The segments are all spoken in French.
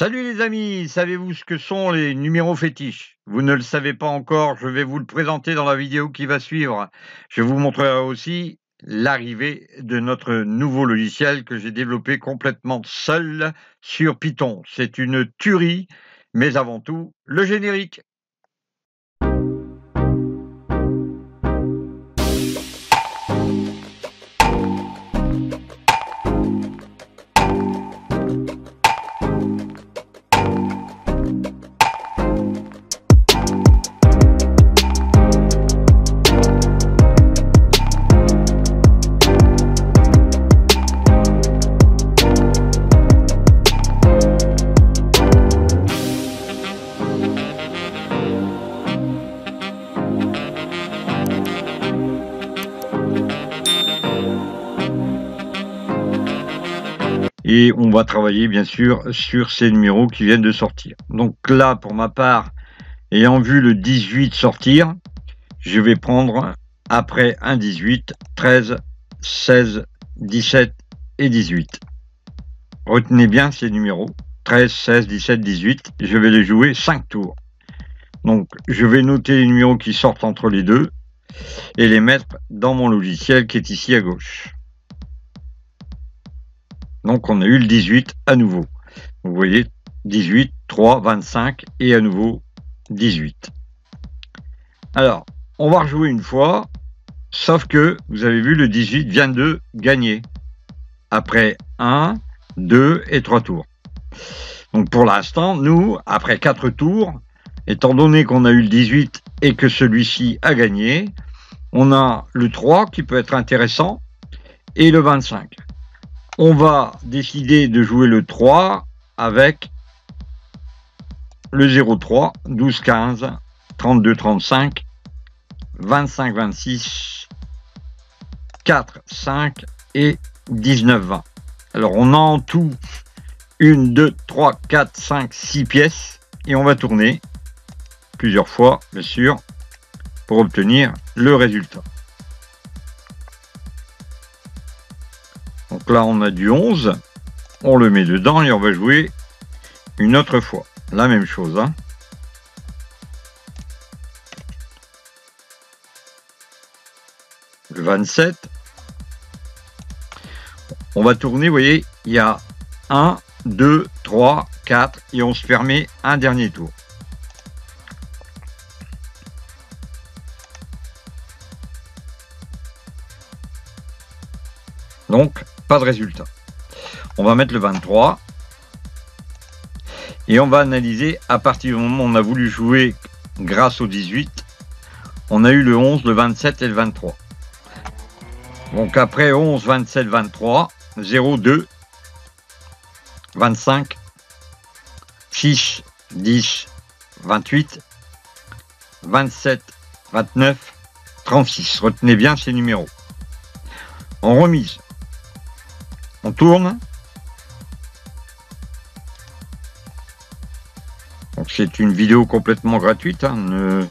Salut les amis, savez-vous ce que sont les numéros fétiches? Vous ne le savez pas encore, je vais vous le présenter dans la vidéo qui va suivre. Je vous montrerai aussi l'arrivée de notre nouveau logiciel que j'ai développé complètement seul sur Python. C'est une tuerie, mais avant tout, le générique. Et on va travailler bien sûr sur ces numéros qui viennent de sortir. Donc là, pour ma part, ayant vu le 18 sortir, je vais prendre après un 18, 13, 16, 17 et 18. Retenez bien ces numéros, 13, 16, 17, 18, je vais les jouer 5 tours. Donc je vais noter les numéros qui sortent entre les deux et les mettre dans mon logiciel qui est ici à gauche. Donc on a eu le 18 à nouveau. Vous voyez, 18, 3, 25 et à nouveau 18. Alors, on va rejouer une fois, sauf que, vous avez vu, le 18 vient de gagner. Après 1, 2 et 3 tours. Donc pour l'instant, nous, après 4 tours, étant donné qu'on a eu le 18 et que celui-ci a gagné, on a le 3 qui peut être intéressant et le 25. On va décider de jouer le 3 avec le 03, 12, 15, 32, 35, 25, 26, 4, 5 et 19, 20. Alors on a en tout 1, 2, 3, 4, 5, 6 pièces et on va tourner plusieurs fois, bien sûr, pour obtenir le résultat. Donc là, on a du 11, on le met dedans et on va jouer une autre fois. La même chose. Hein. Le 27. On va tourner, vous voyez, il y a 1, 2, 3, 4 et on se permet un dernier tour. Donc, pas de résultat. On va mettre le 23 et on va analyser à partir du moment où on a voulu jouer grâce au 18, on a eu le 11, le 27 et le 23. Donc après 11, 27, 23, 0, 2, 25, 6, 10, 28, 27, 29, 36. Retenez bien ces numéros. En remise, on tourne. Donc c'est une vidéo complètement gratuite. Hein.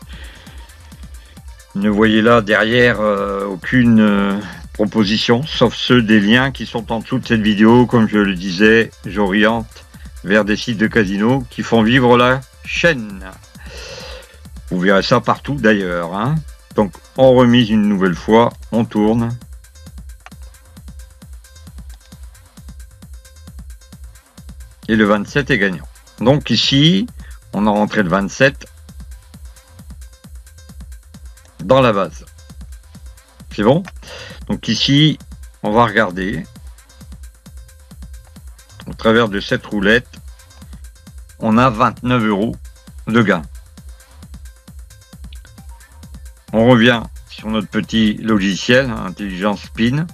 Ne voyez là derrière aucune proposition, sauf ceux des liens qui sont en dessous de cette vidéo. Comme je le disais, j'oriente vers des sites de casino qui font vivre la chaîne. Vous verrez ça partout d'ailleurs. Hein. Donc on remise une nouvelle fois, on tourne. Et le 27 est gagnant. Donc ici, on a rentré le 27 dans la base. C'est bon? Donc ici, on va regarder. Au travers de cette roulette, on a 29 € de gain. On revient sur notre petit logiciel, Intelligence Spin.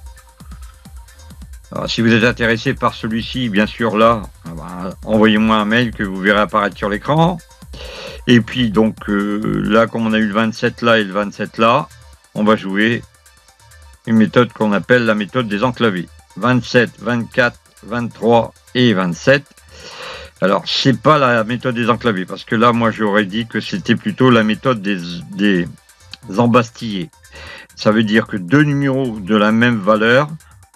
Alors, si vous êtes intéressé par celui-ci, bien sûr là, envoyez-moi un mail que vous verrez apparaître sur l'écran. Et puis donc là, comme on a eu le 27 là et le 27 là, on va jouer une méthode qu'on appelle la méthode des enclavés. 27, 24, 23 et 27. Alors c'est pas la méthode des enclavés, parce que là moi j'aurais dit que c'était plutôt la méthode des embastillés. Ça veut dire que deux numéros de la même valeur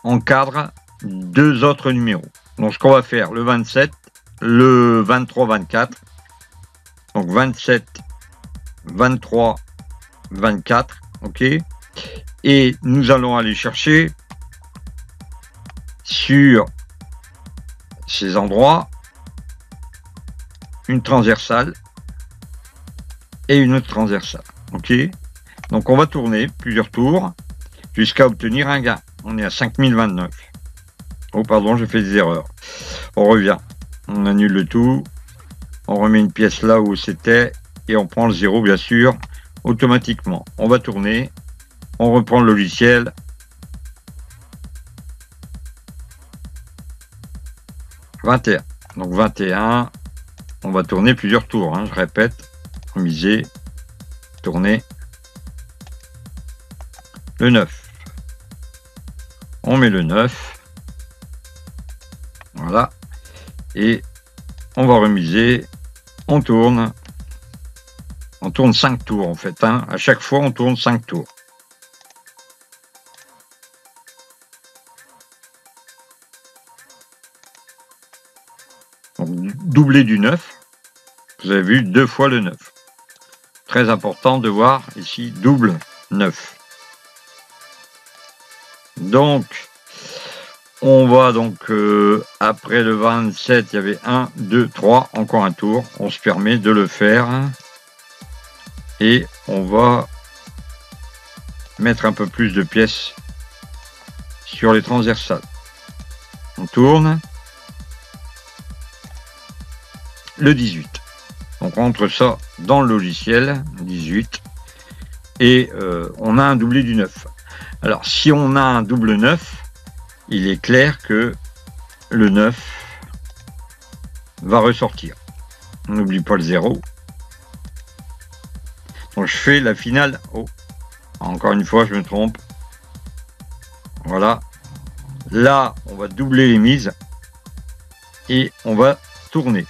encadrent deux autres numéros. Donc ce qu'on va faire, le 27, le 23-24. Donc 27, 23, 24. OK. Et nous allons aller chercher sur ces endroits une transversale et une autre transversale. OK. Donc on va tourner plusieurs tours jusqu'à obtenir un gain. On est à 5029. Oh pardon, j'ai fait des erreurs. On revient. On annule le tout. On remet une pièce là où c'était et on prend le 0 bien sûr automatiquement. On va tourner. On reprend le logiciel. « 21 ». Donc 21, on va tourner plusieurs tours. Hein, je répète. Remiser. Tourner. Le 9. On met le 9. Voilà. Et on va remiser. On tourne. On tourne 5 tours en fait. Hein. À chaque fois, on tourne 5 tours. Donc, doublé du 9. Vous avez vu 2 fois le 9. Très important de voir ici double 9. Donc, on va donc, après le 27, il y avait 1, 2, 3, encore un tour. On se permet de le faire. Et on va mettre un peu plus de pièces sur les transversales. On tourne. Le 18. Donc on entre ça dans le logiciel, 18. Et on a un doublé du 9. Alors si on a un double 9, il est clair que le 9 va ressortir. On n'oublie pas le 0. Donc je fais la finale. Oh, encore une fois, je me trompe. Voilà. Là, on va doubler les mises. Et on va tourner.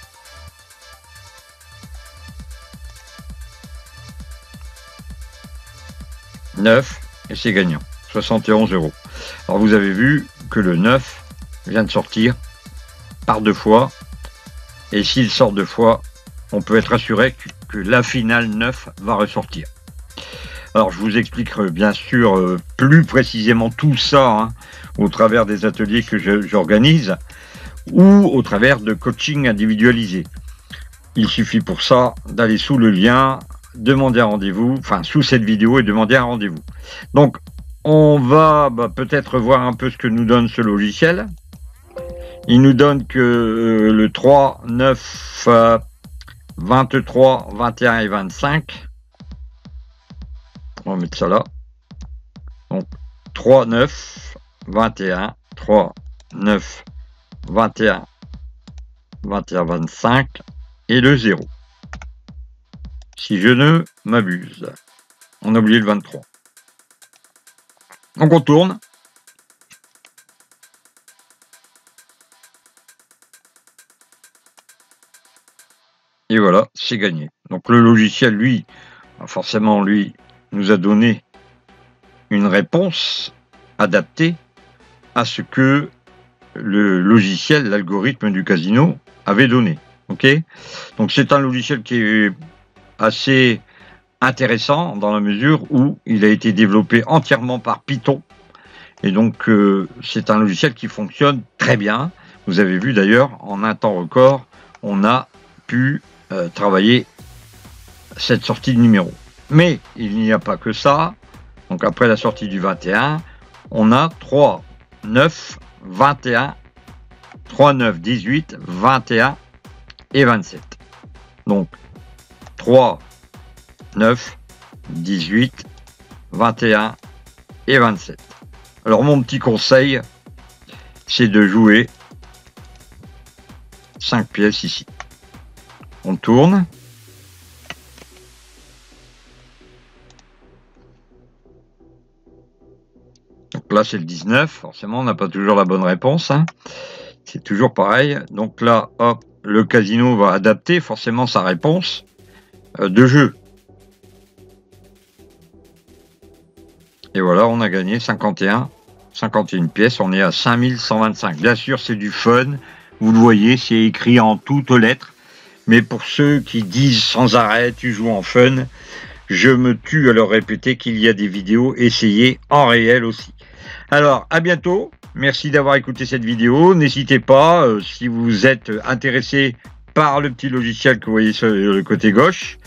« 9 et c'est gagnant. 71 €. Alors vous avez vu que le 9 vient de sortir par 2 fois. Et s'il sort 2 fois, on peut être assuré que la finale 9 va ressortir. Alors je vous expliquerai bien sûr plus précisément tout ça hein, au travers des ateliers que j'organise ou au travers de coaching individualisé. Il suffit pour ça d'aller sous le lien, demander un rendez-vous, enfin sous cette vidéo et demander un rendez-vous. Donc on va peut-être voir un peu ce que nous donne ce logiciel. Il nous donne que le 3, 9, 23, 21 et 25. On va mettre ça là. Donc 3, 9, 21, 3, 9, 21, 21, 25 et le 0. Si je ne m'abuse. On a oublié le 23. Donc on tourne. Et voilà, c'est gagné. Donc le logiciel, lui, forcément, lui, nous a donné une réponse adaptée à ce que le logiciel, l'algorithme du casino avait donné. Ok ? Donc c'est un logiciel qui est assez intéressant dans la mesure où il a été développé entièrement par Python. Et donc c'est un logiciel qui fonctionne très bien. Vous avez vu d'ailleurs, en un temps record, on a pu travailler cette sortie de numéro. Mais il n'y a pas que ça. Donc après la sortie du 21, on a 3, 9, 21, 3, 9, 18, 21 et 27. Donc 3, 9, 18, 21 et 27. Alors mon petit conseil, c'est de jouer 5 pièces ici. On tourne. Donc là c'est le 19, forcément on n'a pas toujours la bonne réponse. Hein. C'est toujours pareil. Donc là, hop, le casino va adapter forcément sa réponse de jeu. Et voilà, on a gagné 51 pièces, on est à 5125. Bien sûr, c'est du fun. Vous le voyez, c'est écrit en toutes lettres. Mais pour ceux qui disent sans arrêt, tu joues en fun, je me tue à leur répéter qu'il y a des vidéos essayées en réel aussi. Alors, à bientôt. Merci d'avoir écouté cette vidéo. N'hésitez pas, si vous êtes intéressé par le petit logiciel que vous voyez sur le côté gauche,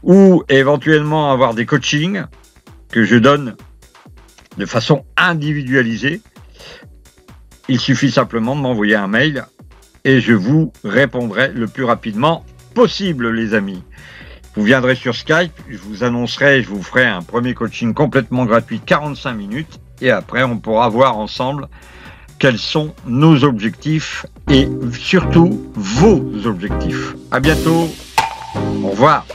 ou éventuellement avoir des coachings que je donne de façon individualisée, il suffit simplement de m'envoyer un mail et je vous répondrai le plus rapidement possible, les amis. Vous viendrez sur Skype, je vous annoncerai, je vous ferai un premier coaching complètement gratuit, 45 minutes, et après on pourra voir ensemble quels sont nos objectifs et surtout vos objectifs. À bientôt, au revoir.